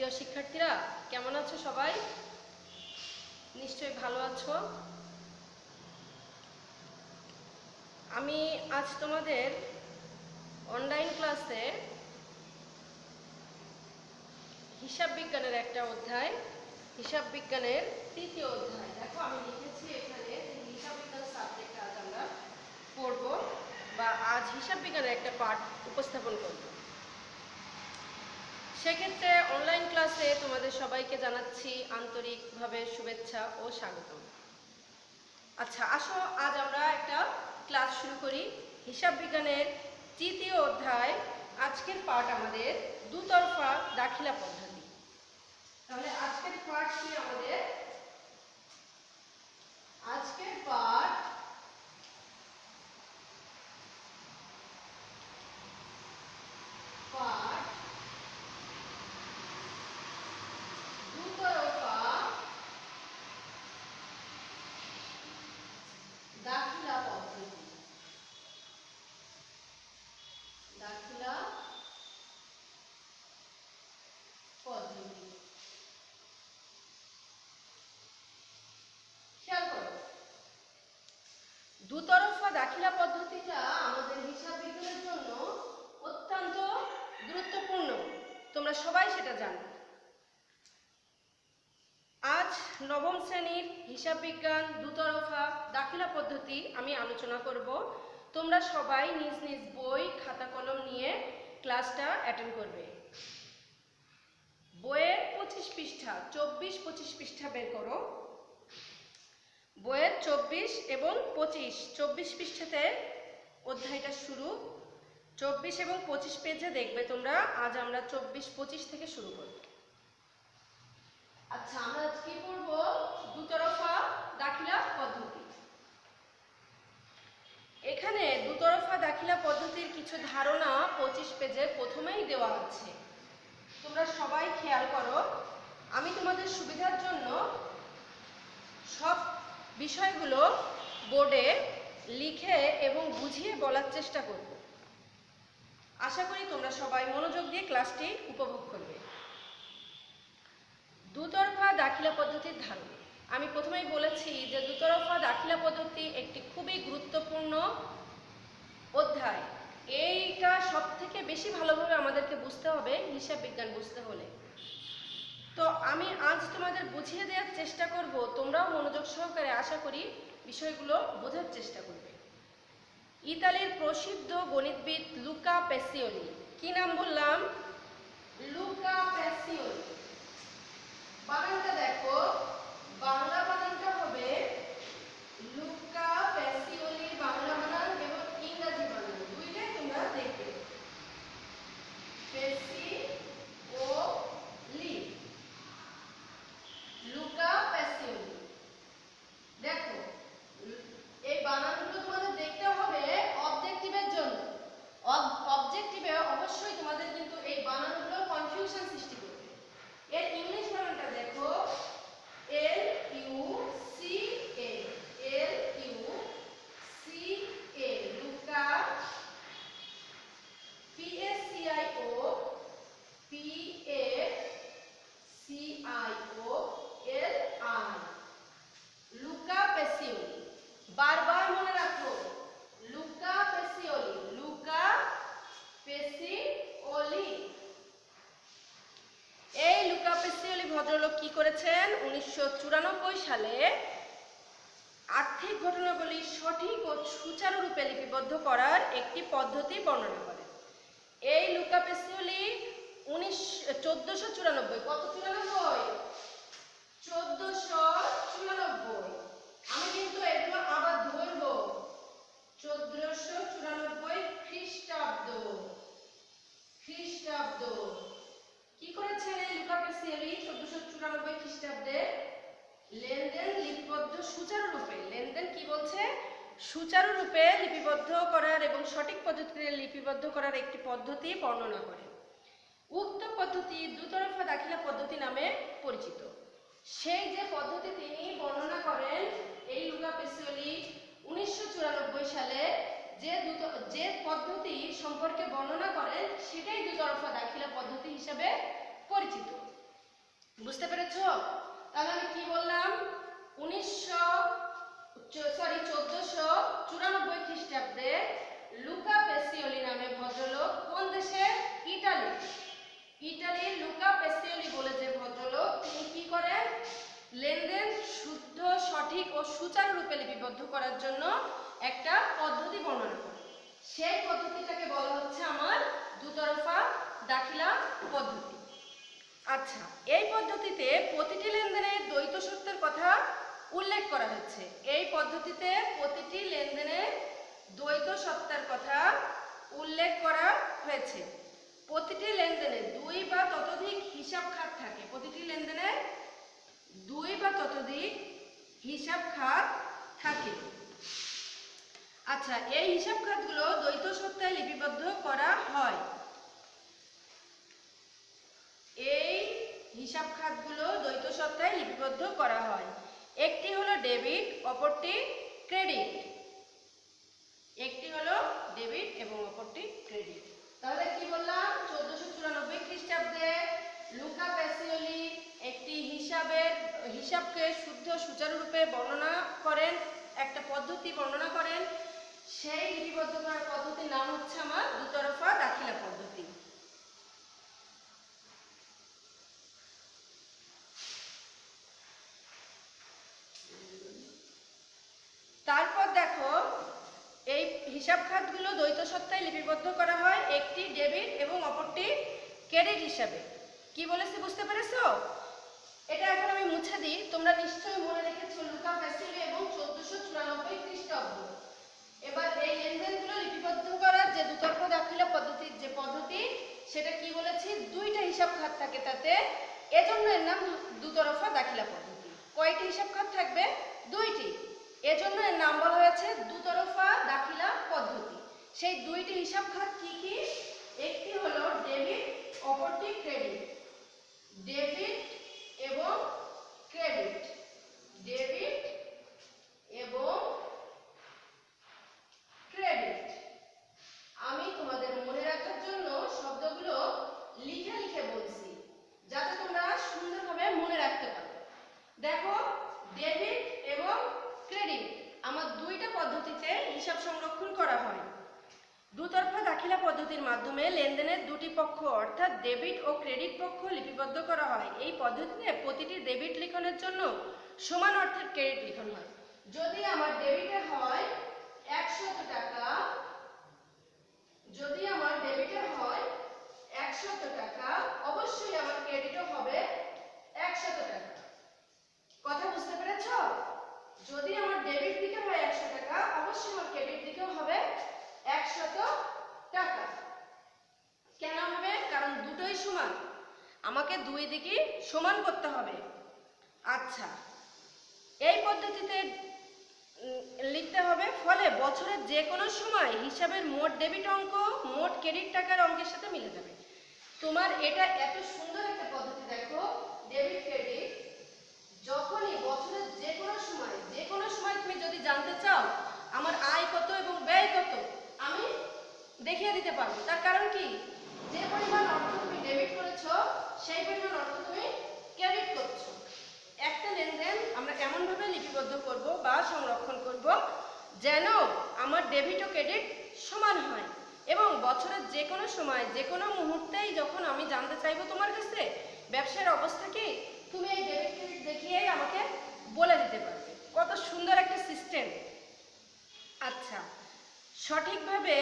প্রিয় শিক্ষার্থীরা, কেমন আছো সবাই? নিশ্চয়ই ভালো আছো। আমি আজ তোমাদের অনলাইন ক্লাসে হিসাব বিজ্ঞানের একটা অধ্যায়, হিসাব বিজ্ঞানের তৃতীয় অধ্যায়। দেখো আমি লিখেছি এখানে যে হিসাব বিজ্ঞান সাবজেক্ট আজ আমরা পড়ব বা আজ হিসাব বিজ্ঞানের একটা পাঠ উপস্থাপন করব। সেক্ষেত্রে অনলাইন ক্লাসে তোমাদের সবাইকে জানাচ্ছি আন্তরিকভাবে শুভেচ্ছা ও স্বাগতম। আচ্ছা, আসো আজ আমরা একটা ক্লাস শুরু করি। হিসাব বিজ্ঞানের তৃতীয় অধ্যায়, আজকের পাঠ আমাদের দুতরফা দাখিলা পদ্ধতি। তাহলে আজকের পাঠ কি আমাদের? আজকের পাঠ দুতরফা দাখিলা পদ্ধতি। দাখিলা পদ্ধতি খেয়াল করো, দুতরফা দাখিলা পদ্ধতিটা আমাদের হিসাব বিজ্ঞানের জন্য অত্যন্ত গুরুত্বপূর্ণ। তোমরা সবাই সেটা জানো। আজ নবম শ্রেণীর হিসাব বিজ্ঞান দুতরফা দাখিলা পদ্ধতি আমি আলোচনা করব। তোমরা সবাই নিজ নিজ বই খাতা কলম নিয়ে ক্লাসটা অ্যাটেন্ড করবে। বইয়ের 25 পৃষ্ঠা, 24-25 পৃষ্ঠা বের করো। বইয়ের 24 এবং 25 পৃষ্ঠাতে অধ্যায়টা শুরু। 24 এবং 25 পেজে দেখবে তোমরা। আজ আমরা 24-25 থেকে শুরু করব। আচ্ছা, আমরা আজ কি পড়ব? দুতরফা দাখিলা পদ্ধতি। এখানে দুতরফা দাখিলা পদ্ধতির কিছু ধারণা 25 পেজে প্রথমেই দেওয়া আছে। তোমরা সবাই খেয়াল করো। আমি তোমাদের সুবিধার জন্য সব বিষয়গুলো বোর্ডে লিখে এবং বুঝিয়ে বলার চেষ্টা করব। আশা করি তোমরা সবাই মনোযোগ দিয়ে ক্লাসটি উপভোগ করবে। দুতরফা দাখিলা পদ্ধতির ধারণা। আমি প্রথমেই বলেছি যে দুতরফা দাখিলা পদ্ধতি একটি খুবই গুরুত্বপূর্ণ অধ্যায়। এইটা সব থেকে বেশি ভালোভাবে আমাদেরকে বুঝতে হবে হিসাব বিজ্ঞান বুঝতে হলে। তো আমি আজ তোমাদের বুঝিয়ে দেওয়ার চেষ্টা করব। তোমরাও মনোযোগ সহকারে আশা করি বিষয়গুলো বোঝার চেষ্টা করবে। ইতালির প্রসিদ্ধ গণিতবিদ লুকা প্যাসিওলি, কি নাম বললাম? Luca Pacioli. বানানটা দেখো, বাংলা বানানটা হবে লুকা প্যাসিওলি, বাংলা বানান এবং ইংরেজি বানান দুইটাই তোমরা দেখবে। Pacioli, Luca Pacioli. দেখো, এই বানানগুলো তোমাদের দেখতে হবে অবজেক্টিভের জন্য। অবজেক্টিভে অবশ্যই তোমাদের কিন্তু এই বানানগুলো কনফিউশন সৃষ্টি করবে। এর ইংলিশ বানানটা দেখো, L U C A, L U C A, Luca. P A C I O, P A C I O L I, Luca Pacioli. বারবার মনে রাখো, লুকা প্যাসিওলি, লুকা প্যাসিওলি। এই লুকা প্যাসিওলি ভদ্রলোক কি করেছেন? 1994 সালে আর্থিক ঘটনাবলী সঠিক ও সুচারুরূপে লিপিবদ্ধ করার একটি পদ্ধতি বর্ণনা করেন। এই লুকা প্যাসিওলি 1494, কত 94? 1494। আমি কিন্তু এগুলো আবার ধরবো। 1494 খ্রিস্টাব্দ। কি করেছেন এই লুকা প্যাসিওলি 1494 খ্রিস্টাব্দে? লেনদেন লিপিবদ্ধ সুচারুরূপে, লেনদেন কি বলছে? সুচারুরূপে লিপিবদ্ধ করার এবং সঠিক পদ্ধতিতে লিপিবদ্ধ করার একটি পদ্ধতি বর্ণনা করেন। উক্ত পদ্ধতি দুতরফা দাখিলা পদ্ধতি নামে পরিচিত। সেই যে পদ্ধতি তিনি বর্ণনা করেন এই লুকা প্যাসিওলি 1994 সালে যে পদ্ধতি সম্পর্কে বর্ণনা করেন সেটাই দুতরফা দাখিলা পদ্ধতি হিসেবে পরিচিত। বুঝতে পেরেছো? তাহলে আমি কি বললাম, 1494 খ্রিস্টাব্দে লুকা পেসিওলি নামে ভদ্রলোক কোন দেশের? ইটালি। ইটালির লুকা পেসিওলি বলে যে ভদ্রলোক, তিনি কি করেন? লেনদেন শুদ্ধ, সঠিক ও সুচারুরূপে লিপিবদ্ধ করার জন্য একটা পদ্ধতি বর্ণনা করেন। সেই পদ্ধতিটাকে বলা হচ্ছে আমার দুতরফা দাখিলা পদ্ধতি। আচ্ছা, এই পদ্ধতিতে প্রতিটি লেনদেনের দ্বৈত সত্যের কথা উল্লেখ করা হয়েছে। এই পদ্ধতিতে প্রতিটি লেনদেনের দ্বৈত সত্তার কথা উল্লেখ করা হয়েছে। প্রতিটি লেনদেনে 2 বা ততোধিক হিসাব খাত থাকে। প্রতিটি লেনদেনে 2 বা ততোধিক হিসাব খাত থাকে। আচ্ছা, এই হিসাব খাতগুলো দ্বৈত সত্তায় লিপিবদ্ধ করা হয়। এই হিসাব খাতগুলো দ্বৈত সত্তায় লিপিবদ্ধ করা হয়। একটি হলো ডেবিট, অপরটি ক্রেডিট। একটি হলো ডেবিট এবং অপরটি ক্রেডিট। তাহলে কি বললাম, 1494 খ্রিস্টাব্দে লুকা পেসিওলি একটি হিসাবকে শুদ্ধ সুচারুরূপে বর্ণনা করেন, একটা পদ্ধতি বর্ণনা করেন। সেই লিপিবদ্ধ করার পদ্ধতির নাম হচ্ছে আমার দুতরফা দাখিলা পদ্ধতি। তারপর দেখো, এই হিসাব খাতগুলো দ্বৈত সত্তায় লিপিবদ্ধ করা হয়, একটি ডেবিট এবং অপরটি ক্রেডিট হিসাবে। কি বলেছি বুঝতে পেরেছো? এটা এখন আমি মুছে দিই। তোমরা নিশ্চয়ই মনে রেখেছো লুকা পেসিওলি এবং 1494 খ্রিস্টাব্দ। এবার এই লেনদেনগুলো লিপিবদ্ধ করার যে দুতরফা দাখিলা পদ্ধতির যে পদ্ধতি, সেটা কি বলেছি, 2টা হিসাব খাত থাকে তাতে, এজন্য এর নাম দুতরফা দাখিলা পদ্ধতি। কয়টি হিসাব খাত থাকবে? 2টি। এজন্য এর নাম বলা হয়েছে দুতরফা দাখিলা পদ্ধতি। সেই 2টি হিসাব খাত কি কি? একটি হলো ডেবিট, অপরটি ক্রেডিট। ডেবিট এবং ক্রেডিট। ডেবিট এবং ক্রেডিট। আমি তোমাদের মনে রাখার জন্য শব্দগুলো লিখে লিখে বলছি, যাতে তোমরা সুন্দরভাবে মনে রাখতে পারো। দেখো, ডেবিট এবং ক্রেডিট আমার 2টা পদ্ধতিতে হিসাব সংরক্ষণ করা হয়। দুতরফা দাখিলা পদ্ধতির মাধ্যমে লেনদেনের 2টি পক্ষ অর্থাৎ ডেবিট ও ক্রেডিট পক্ষ লিপিবদ্ধ করা হয়। এই পদ্ধতিতে প্রতিটি ডেবিট লিখনের জন্য সমান অর্থের ক্রেডিট লিখন হয়। যদি আমার ডেবিটে হয় 100 টাকা, যদি আমার ডেবিটে হয় 100 টাকা, অবশ্যই আমার ক্রেডিটও হবে 100 টাকা। কথা বুঝতে পেরেছো? যদি আমার ডেবিট দিকে হয় 100 টাকা, অবশ্যই আমার ক্রেডিট দিকেও হবে 100 টাকা। কেন হবে? কারণ দুটোই সমান, আমাকে 2 দিকই সমান করতে হবে। আচ্ছা, এই পদ্ধতিতে লিখতে হবে, ফলে বছরের যে কোনো সময় হিসাবের মোট ডেবিট অঙ্ক মোট ক্রেডিট টাকার অঙ্কের সাথে মিলে যাবে। তোমার এটা এত সুন্দর একটা পদ্ধতি, দেখো, ডেবিট ক্রেডিট। যখনই বছরের যে কোনো সময় তুমি যদি জানতে চাও আমার আয় কত এবং ব্যয় কত, আমি দেখিয়ে দিতে পারবো। তার কারণ কি, যে পরিমাণ অর্থ তুমি ডেবিট করেছো সেই পরিমাণ অর্থ তুমি ক্রেডিট করছো। একটা লেনদেন আমরা এমনভাবে লিপিবদ্ধ করব বা সংরক্ষণ করব যেন আমার ডেবিট ও ক্রেডিট সমান হয়, এবং বছরের যে কোনো সময় যে কোনো মুহূর্তেই যখন আমি জানতে চাইবো তোমার কাছে ব্যবসার অবস্থা কি, তুমি এই ডেবিট ক্রেডিট দেখিয়েই আমাকে বলে দিতে পারবে। কত সুন্দর একটা সিস্টেম। আচ্ছা, সঠিকভাবে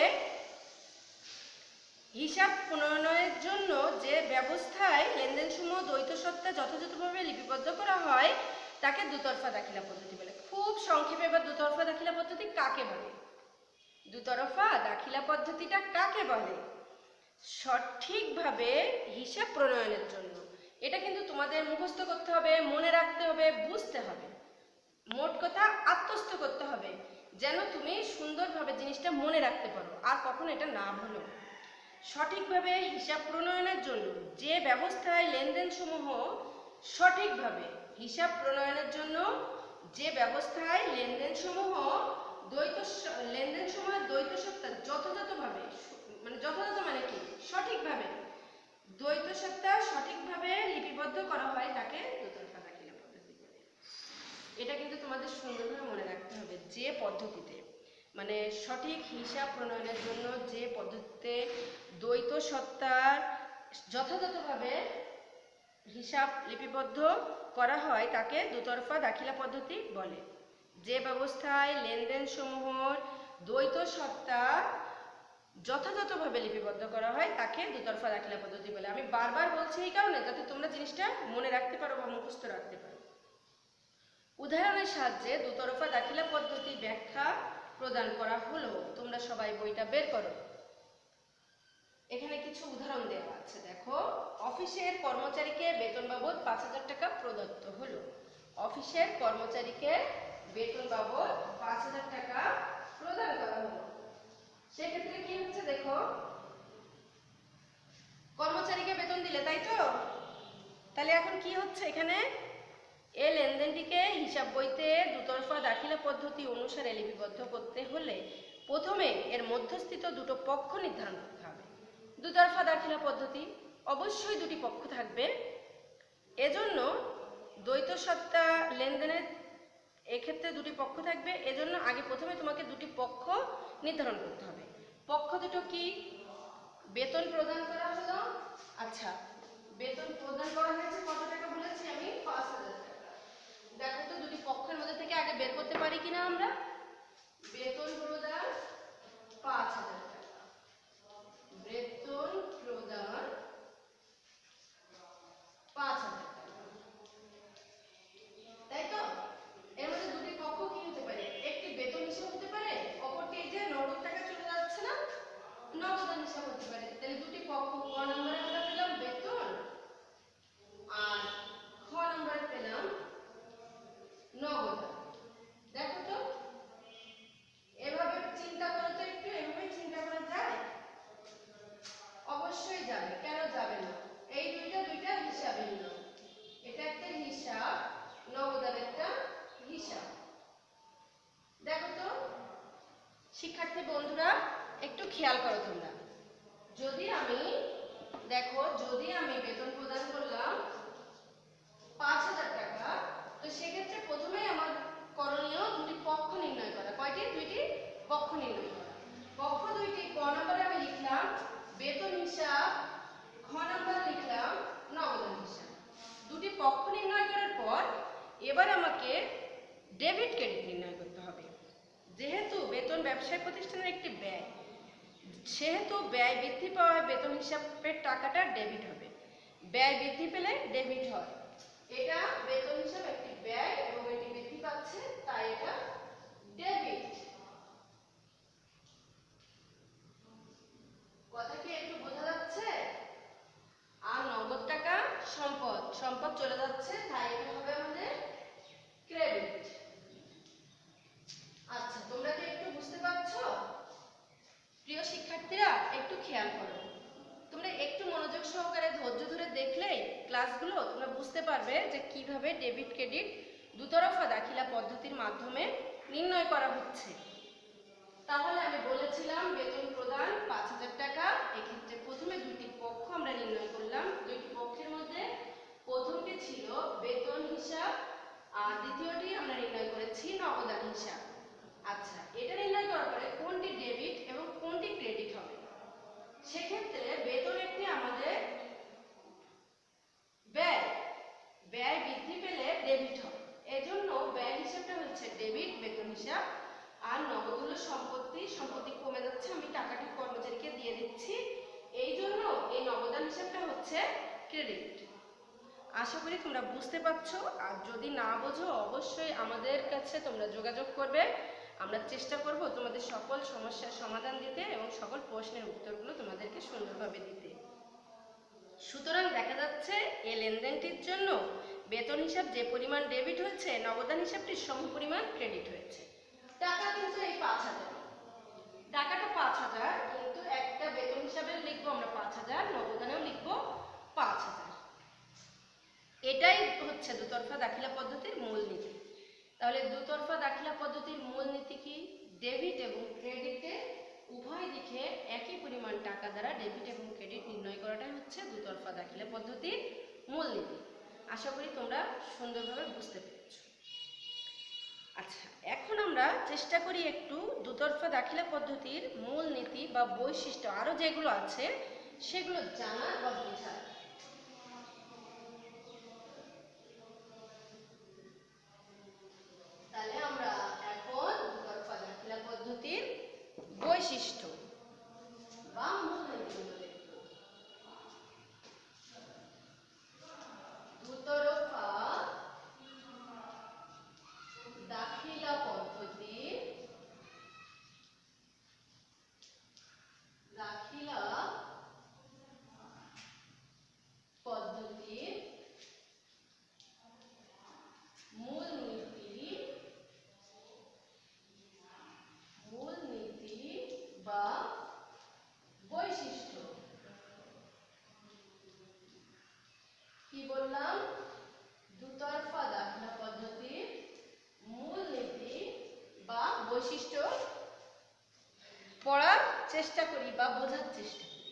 হিসাব প্রণয়নের জন্য যে ব্যবস্থায় লেনদেনসমূহ দ্বৈত সত্তা যথাযথভাবে লিপিবদ্ধ করা হয় তাকে দুতরফা দাখিলা পদ্ধতি বলে। খুব সংক্ষেপে এবার দুতরফা দাখিলা পদ্ধতি কাকে বলে? দুতরফা দাখিলা পদ্ধতিটা কাকে বলে? সঠিকভাবে হিসাব প্রণয়নের জন্য। এটা কিন্তু তোমাদের মুখস্থ করতে হবে, মনে রাখতে হবে, বুঝতে হবে, মোট কথা আত্মস্থ করতে হবে, যেন তুমি সুন্দরভাবে জিনিসটা মনে রাখতে পারো আর কখনো এটা না ভুলো। সঠিকভাবে হিসাব প্রণয়নের জন্য যে ব্যবস্থায় লেনদেনসমূহ সঠিকভাবে হিসাব প্রণয়নের জন্য যে ব্যবস্থায় লেনদেনসমূহ দ্বৈত সত্তা যথাযথভাবে, মানে কি, সঠিকভাবে দ্বৈত সত্তা সঠিকভাবে লিপিবদ্ধ করা হয় তাকে এটা কিন্তু তোমাদের সুন্দরভাবে মনে রাখতে হবে। যে পদ্ধতিতে মানে সঠিক হিসাব প্রণয়নের জন্য যে পদ্ধতিতে দ্বৈত সত্তার যথাযথভাবে হিসাব লিপিবদ্ধ করা হয় তাকে দুতরফা দাখিলা পদ্ধতি বলে। যে ব্যবস্থায় লেনদেন সমূহের দ্বৈত সত্তা যথাযথভাবে লিপিবদ্ধ করা হয় তাকে দুতরফা দাখিলা পদ্ধতি বলে। আমি বারবার বলছি এই কারণে যাতে তোমরা জিনিসটা মনে রাখতে পারো বা মুখস্থ রাখতে পারো। উদাহরণের সাহায্যে দুতরফা দাখিলা পদ্ধতি ব্যাখ্যা প্রদান করা হলো। তোমরা সবাই বইটা বের করো। এখানে কিছু উদাহরণ দেওয়া আছে, দেখো। অফিসের কর্মচারীকে বেতন বাবদ ৫,০০০ টাকা প্রদত্ত হলো। অফিসের কর্মচারীকে বেতন বাবদ ৫,০০০ টাকা প্রদান করা হলো। সেক্ষেত্রে কি হচ্ছে দেখো, কর্মচারীকে বেতন দিলে, তাই তো? তাহলে এখন কি হচ্ছে এখানে, এই লেনদেনটিকে হিসাব বইতে দুতরফা দাখিলা পদ্ধতি অনুসারে লিপিবদ্ধ করতে হলে প্রথমে এর মধ্যস্থিত দুটো পক্ষ নির্ধারণ করতে হবে। দুতরফা দাখিলা পদ্ধতি অবশ্যই দুটি পক্ষ থাকবে। এজন্য দ্বৈত সত্তা লেনদেনের এক্ষেত্রে দুটি পক্ষ থাকবে। এজন্য আগে প্রথমে তোমাকে দুটি পক্ষ নির্ধারণ করতে হবে। পক্ষ দুটো কি? বেতন প্রদান করা হলো। আচ্ছা, বেতন প্রদান করা হয়েছে কত টাকা বলেছি আমি? ৫,০০০ টাকা। দেখো তো দুটি পক্ষের মধ্যে থেকে আগে বের করতে পারি কিনা আমরা। বেতন প্রদান ৫,০০০ টাকা, বেতন প্রদান ৫,০০০ টাকা, তাই তো? এর মধ্যে দুটি পক্ষ কি হতে পারে? একটি বেতন হিসাব হতে পারে, অপরটি এই যে নগদ টাকা চলে যাচ্ছে না, নগদান হিসাব হতে পারে। তাহলে দুটি পক্ষ, ক নম্বরে আমরা পেলাম বেতন আর খ নম্বরে পেলাম নগদান। দেখো তো, এভাবে চিন্তা করো তো একটু, এভাবে চিন্তা করা যায়? অবশ্যই যাবে, কেন যাবে না? এই দুইটা হিসাবের নিয়ম। এটা একটা হিসাব, নগদান একটা হিসাব। দেখো তো শিক্ষার্থী বন্ধুরা, একটু খেয়াল করো তোমরা। যদি আমি বেতন প্রদান করলাম ৫,০০০ টাকা, তো সেক্ষেত্রে প্রথমেই আমার করণীয় দুটি পক্ষ নির্ণয় করা। কয়টি? দুইটি পক্ষ নির্ণয় করা। পক্ষ দুইটি, ক নম্বরে আমি লিখলাম বেতন হিসাব, খ নম্বরে লিখলাম নগদান হিসাব। দুটি পক্ষ নির্ণয় করার পর এবার আমাকে ডেবিট ক্রেডিট নির্ণয় করতে হবে। যেহেতু বেতন ব্যবসায়িক প্রতিষ্ঠানের একটি ব্যয়, সেহেতু ব্যয় বৃদ্ধি পাওয়ায় বেতন হিসাবের টাকাটা ডেবিট হবে। ব্যয় বৃদ্ধি পেলে ডেবিট হয়। এটা বেতন হিসাব একটি ব্যয় এবং এটি বৃদ্ধি পাচ্ছে, তাই এটা ডেবিট। কথা কি একটু বোঝা যাচ্ছে? আর নগদ টাকা সম্পদ, সম্পদ চলে যাচ্ছে, তাই এটা হবে আমাদের ক্রেডিট। আচ্ছা, তোমরা কি একটু বুঝতে পারছো? প্রিয় শিক্ষার্থীরা, একটু খেয়াল করো। তোমরা একটু মনোযোগ সহকারে ধৈর্য ধরে দেখলেই ক্লাসগুলো তোমরা বুঝতে পারবে যে কিভাবে ডেবিট ক্রেডিট দুতরফা দাখিলা পদ্ধতির মাধ্যমে নির্ণয় করা হচ্ছে। তাহলে আমি বলেছিলাম বেতন প্রদান ৫,০০০ টাকা। এক্ষেত্রে প্রথমে দুটি পক্ষ আমরা নির্ণয় করলাম। দুইটি পক্ষের মধ্যে প্রথমটি ছিল বেতন হিসাব আর দ্বিতীয়টি আমরা নির্ণয় করেছি নগদান হিসাব। আচ্ছা, এটা নির্ণয় করার পরে কোনটি ডেবিট এবং কোনটি ক্রেডিট হবে? সেক্ষেত্রে বেতন একটি আমাদের ব্যয়, ব্যয় বৃদ্ধি পেলে ডেবিট হবে। এজন্য ব্যয় হিসাবটা হচ্ছে ডেবিট বেতন হিসাব। আর নগদ হলো সম্পত্তি, সম্পত্তি কমে যাচ্ছে, আমি টাকাটি কর্মচারীকে দিয়ে দিচ্ছি, এই জন্য এই নগদান হিসাবটা হচ্ছে ক্রেডিট। আশা করি তোমরা বুঝতে পারছো। আর যদি না বোঝো অবশ্যই আমাদের কাছে তোমরা যোগাযোগ করবে। আমরা চেষ্টা করব তোমাদের সকল সমস্যার সমাধান দিতে এবং সকল প্রশ্নের উত্তরগুলো তোমাদেরকে সুন্দরভাবে দিতে। সুতরাং দেখা যাচ্ছে এই লেনদেনটির জন্য বেতন হিসাব যে পরিমাণ ডেবিট হয়েছে, নগদান হিসাবটির সমপরিমাণ ক্রেডিট হয়েছে। টাকা কিন্তু এই ৫,০০০, টাকাটা ৫,০০০, কিন্তু একটা বেতন হিসাবে লিখবো আমরা ৫,০০০, নগদানেও লিখবো ৫,০০০। এটাই হচ্ছে দুতরফা দাখিলা পদ্ধতির মূলনীতি। তাহলে দুতরফা দাখিলা পদ্ধতির মূলনীতি কি? ডেবিট এবং ক্রেডিটে উভয় দিকে একই পরিমাণ টাকা দ্বারা ডেবিট এবং ক্রেডিট নির্ণয় করাটাই হচ্ছে দুতরফা দাখিলা পদ্ধতির মূলনীতি। আশা করি তোমরা সুন্দরভাবে বুঝতে পেরেছো। আচ্ছা, এখন আমরা চেষ্টা করি একটু দুতরফা দাখিলা পদ্ধতির মূল নীতি বা বৈশিষ্ট্য আরো যেগুলো আছে সেগুলো জানার বা বোঝার। তাহলে আমরা এখন দুতরফা দাখিলা পদ্ধতির বৈশিষ্ট্য বা মূল নীতিগুলো দেখব। দুতরফা দাখিলা পদ্ধতির মূল নীতি বা বৈশিষ্ট্য। কি বললাম? দুতরফা দাখিলা পদ্ধতির মূল নীতি বা বৈশিষ্ট্য পড়ার চেষ্টা করি বা বোঝার চেষ্টা করি।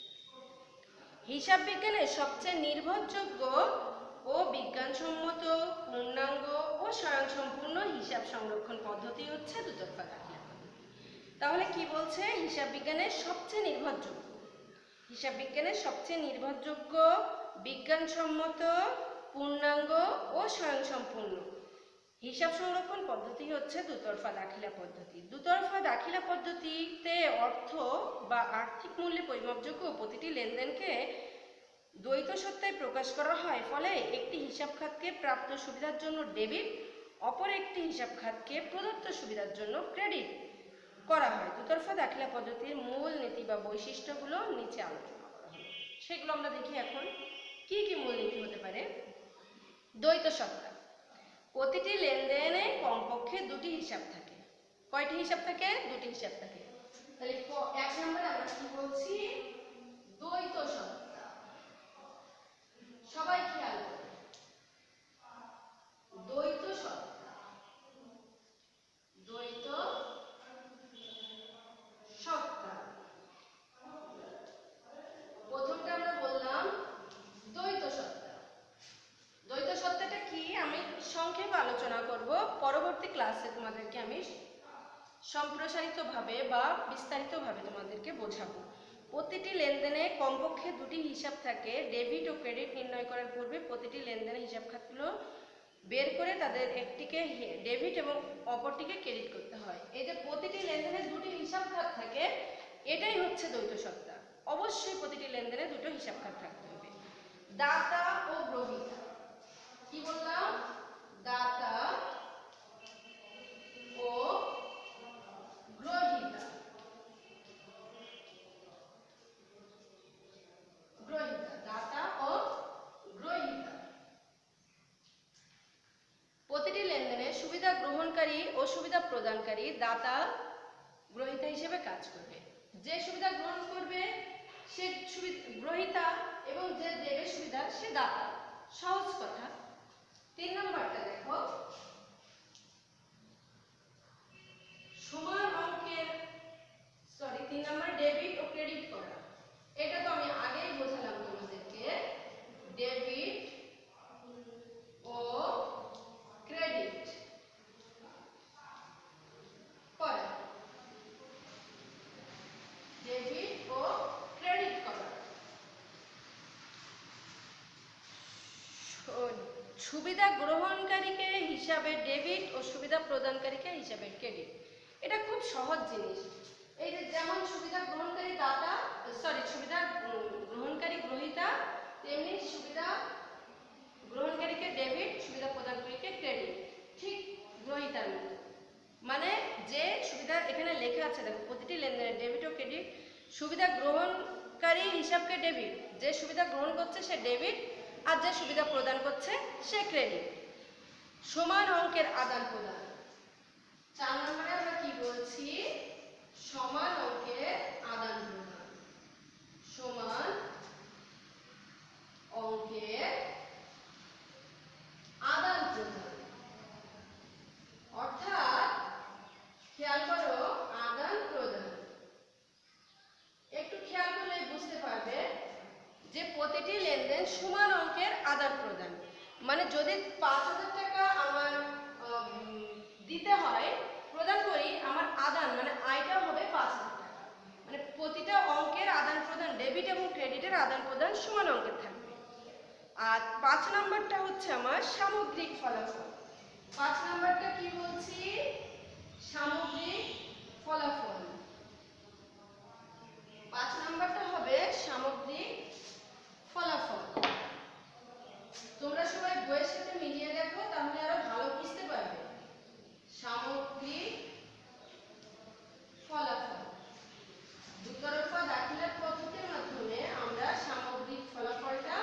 হিসাব বিজ্ঞানের সবচেয়ে নির্ভরযোগ্য ও বিজ্ঞানসম্মত পূর্ণাঙ্গ ও স্বয়ংসম্পূর্ণ হিসাব সংরক্ষণ পদ্ধতি হচ্ছে দুতরফা দাখিলা পদ্ধতি। তাহলে কি বলছে? হিসাব বিজ্ঞানের সবচেয়ে নির্ভরযোগ্য বিজ্ঞানসম্মত পূর্ণাঙ্গ ও স্বয়ংসম্পূর্ণ হিসাব সংরক্ষণ পদ্ধতি হচ্ছে দুতরফা দাখিলা পদ্ধতি। দুতরফা দাখিলা পদ্ধতিতে অর্থ বা আর্থিক মূল্যে পরিমাপযোগ্য প্রতিটি লেনদেনকে দ্বৈত সত্তায় প্রকাশ করা হয়, ফলে একটি হিসাব খাতকে প্রাপ্ত সুবিধার জন্য ডেবিট, অপর একটি হিসাব খাতকে প্রদত্ত সুবিধার জন্য ক্রেডিট করা হয়। দুতরফা দাখিলা পদ্ধতির মূল নীতি বা বৈশিষ্ট্যগুলো নিচে আলোচনা করা হলো, সেগুলো আমরা দেখি এখন। কি কি মূল নীতি হতে পারে? দ্বৈত সত্তা। প্রতিটি লেনদেনে কমপক্ষে দুটি হিসাব থাকে। কয়টি হিসাব থাকে? দুটি হিসাব থাকে। তাহলে এক নম্বরে আমরা কি বলছি? দ্বৈত সত্তা। সবাই খেয়াল করো, দ্বৈত সত্তা। দ্বৈত সত্তা। প্রথমটা আমরা বললাম দ্বৈত সত্তা। দ্বৈত সত্তাটা কি আমি সংক্ষেপে আলোচনা করব, পরবর্তী ক্লাসে তোমাদেরকে আমি সম্প্রসারিতভাবে বা বিস্তারিতভাবে তোমাদেরকে বোঝাবো। প্রতিটি লেনদেনে কমপক্ষে দুটি হিসাব থাকে। ডেবিট ও ক্রেডিট নির্ণয় করার পূর্বে প্রতিটি লেনদেনের হিসাব খাতগুলো বের করে তাদের একটিকে ডেবিট এবং অপরটিকে ক্রেডিট করতে হয়। এই যে প্রতিটি লেনদেনে দুটি হিসাব খাত থাকে, এটাই হচ্ছে দ্বৈত সত্তা। অবশ্যই প্রতিটি লেনদেনে দুটো হিসাব খাত থাকতে হবে। দাতা ও গ্রহীতা। কি বললাম? দাতা ও গ্রহীতা। দাতা ও গ্রহীতা। প্রতিটি লেনদেনে সুবিধা গ্রহণকারী ও সুবিধা প্রদানকারী দাতা গ্রহীতা হিসেবে কাজ করবে। যে সুবিধা গ্রহণ করবে সে গ্রহীতা এবং যে দেবে সুবিধা সে দাতা। সহজ কথা। 3 নম্বরটা দেখো, সমান অঙ্কের 3 নম্বর ডেবিট ও ক্রেডিট করা। এটা তো আমি আগেই বোঝালাম তোমাদেরকে। ডেবিট ও ক্রেডিট করা। ডেবিট ও ক্রেডিট করা। সুবিধা গ্রহণকারীকে হিসাবে ডেবিট ও সুবিধা প্রদানকারীকে হিসাবে ক্রেডিট। এটা খুব সহজ জিনিস। এই যে যেমন সুবিধা গ্রহণকারী দাতা, সুবিধা গ্রহণকারী গ্রহীতা, তেমনি সুবিধা গ্রহণকারীকে ডেবিট, সুবিধা প্রদানকারীকে ক্রেডিট। ঠিক গ্রহীতার মতো। মানে যে সুবিধা এখানে লেখা আছে দেখো, প্রতিটি লেনদেনে ডেবিট ও ক্রেডিট। সুবিধা গ্রহণকারী হিসাবকে ডেবিট, যে সুবিধা গ্রহণ করছে সে ডেবিট, আর যে সুবিধা প্রদান করছে সে ক্রেডিট। সমান অঙ্কের আদান প্রদান। 4 নম্বরে আমরা কি বলছি? সমান অঙ্কের আদান প্রদান। সমান অঙ্কের আদান প্রদান অর্থাৎ খেয়াল করো, আদান প্রদান একটু খেয়াল করলে বুঝতে পারবে যে প্রতিটি লেনদেন সমান অঙ্কের আদান প্রদান। মানে যদি 5,000 টাকা আমার দিতে হয়, প্রদান করি, আমার আদান মানে আয়টা হবে 5,000 টাকা। মানে প্রতিটা অঙ্কের আদান প্রদান, ডেবিট এবং ক্রেডিটের আদান প্রদান সমান অঙ্কের থাকবে। আর 5 নাম্বারটা হচ্ছে আমার সামগ্রিক ফলাফল। 5 নাম্বারটা কি বলছি? সামগ্রিক ফলাফল। 5 নাম্বারটা হবে সামগ্রিক ফলাফল। তোমরা সবাই বইয়ের সাথে মিলিয়ে দেখো, তাহলে আরো ভালো বুঝতে পারবে। সামগ্রিক ফলাফল, দুতরফা দাখিলার পদ্ধতির মাধ্যমে আমরা সামগ্রিক ফলাফলটা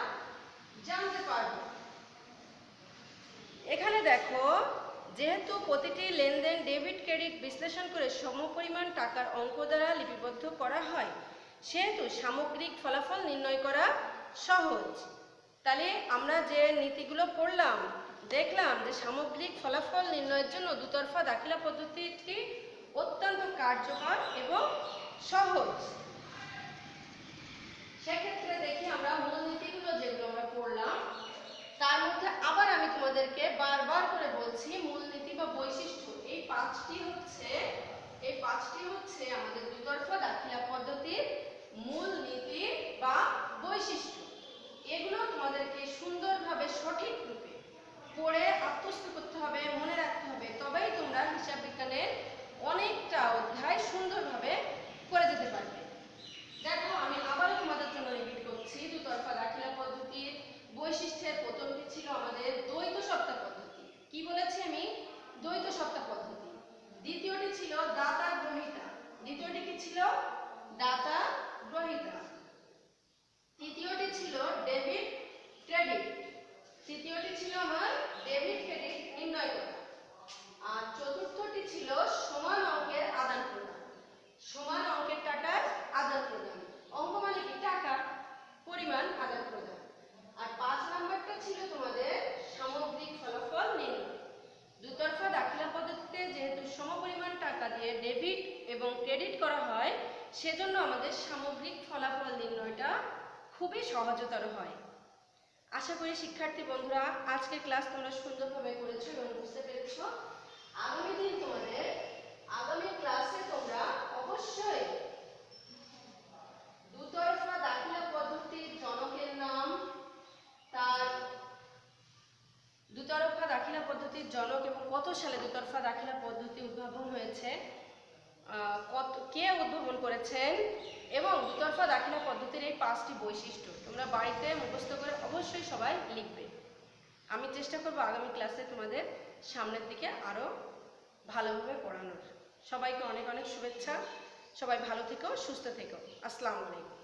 জানতে পারব। এখানে দেখো, যেহেতু প্রতিটি লেনদেন ডেবিট ক্রেডিট বিশ্লেষণ করে সমপরিমাণ টাকার অঙ্ক দ্বারা লিপিবদ্ধ করা হয়, সেহেতু সামগ্রিক ফলাফল নির্ণয় করা সহজ। তাহলে আমরা যে নীতিগুলো পড়লাম, দেখলাম যে সামগ্রিক ফলাফল নির্ণয়ের জন্য দুতরফা দাখিলা পদ্ধতিটি অত্যন্ত কার্যকর এবং সহজ। সেক্ষেত্রে দেখি আমরা মূলনীতিগুলো যেগুলো আমরা পড়লাম, তার মধ্যে আবার আমি তোমাদেরকে বারবার করে বলছি, মূলনীতি বা বৈশিষ্ট্য এই পাঁচটি হচ্ছে আমাদের দুতরফা দাখিলা পদ্ধতির মূলনীতি বা বৈশিষ্ট্য। এগুলো তোমাদেরকে সুন্দরভাবে সঠিক রূপে পড়ে আত্মস্থ করতে হবে, মনে রাখতে হবে, তবেই তোমরা হিসাব বিজ্ঞানের অনেকটা অধ্যায় সুন্দরভাবে করে যেতে পারবে। দেখো, আমি আবারও তোমাদের জন্য রিপিট করছি। দুতরফা দাখিলা পদ্ধতির বৈশিষ্ট্যের প্রথমটি ছিল আমাদের দ্বৈত সত্তা পদ্ধতি। কি বলেছি আমি? দ্বৈত সত্তা পদ্ধতি। দ্বিতীয়টি ছিল দাতা গ্রহীতা। দ্বিতীয়টি কি ছিল? দাতা গ্রহীতা। তৃতীয়টি ছিল ডেবিট ক্রেডিট। তৃতীয়টি ছিল আমার ডেবিট ক্রেডিট নির্ণয় করা। আর চতুর্থটি ছিল সমান অঙ্কের আদান প্রদান। সমান অঙ্কের টাকার আদান প্রদান। অঙ্ক মানে কি? টাকা, পরিমাণ আদান প্রদান। আর 5 নাম্বারটা ছিল তোমাদের সামগ্রিক ফলাফল নির্ণয়। দুতরফা দাখিলা পদ্ধতিতে যেহেতু সমপরিমাণ টাকা দিয়ে ডেবিট এবং ক্রেডিট করা হয়, সেজন্য আমাদের সামগ্রিক ফলাফল নির্ণয়টা খুবই সহজতর হয়। আশা করি শিক্ষার্থী বন্ধুরা আজকের ক্লাস তোমরা সুন্দরভাবে করেছো এবং বুঝতে পেরেছো। আগামী ক্লাসে তোমরা অবশ্যই দুতরফা দাখিলা পদ্ধতির জনকের নাম, তার দুতরফা দাখিলা পদ্ধতির জনক এবং কত সালে দুতরফা দাখিলা পদ্ধতি উদ্ভাবন হয়েছে, কে উদ্ভাবন করেছেন, এবং দুতরফা দাখিলা পদ্ধতির এই 5টি বৈশিষ্ট্য তোমরা বাড়িতে মুখস্থ করে অবশ্যই সবাই লিখবে। আমি চেষ্টা করব আগামী ক্লাসে তোমাদের সামনের দিকে আরো ভালোভাবে পড়ানোর। সবাইকে অনেক অনেক শুভেচ্ছা। সবাই ভালো থেকো, সুস্থ থেকো। আসসালামু আলাইকুম।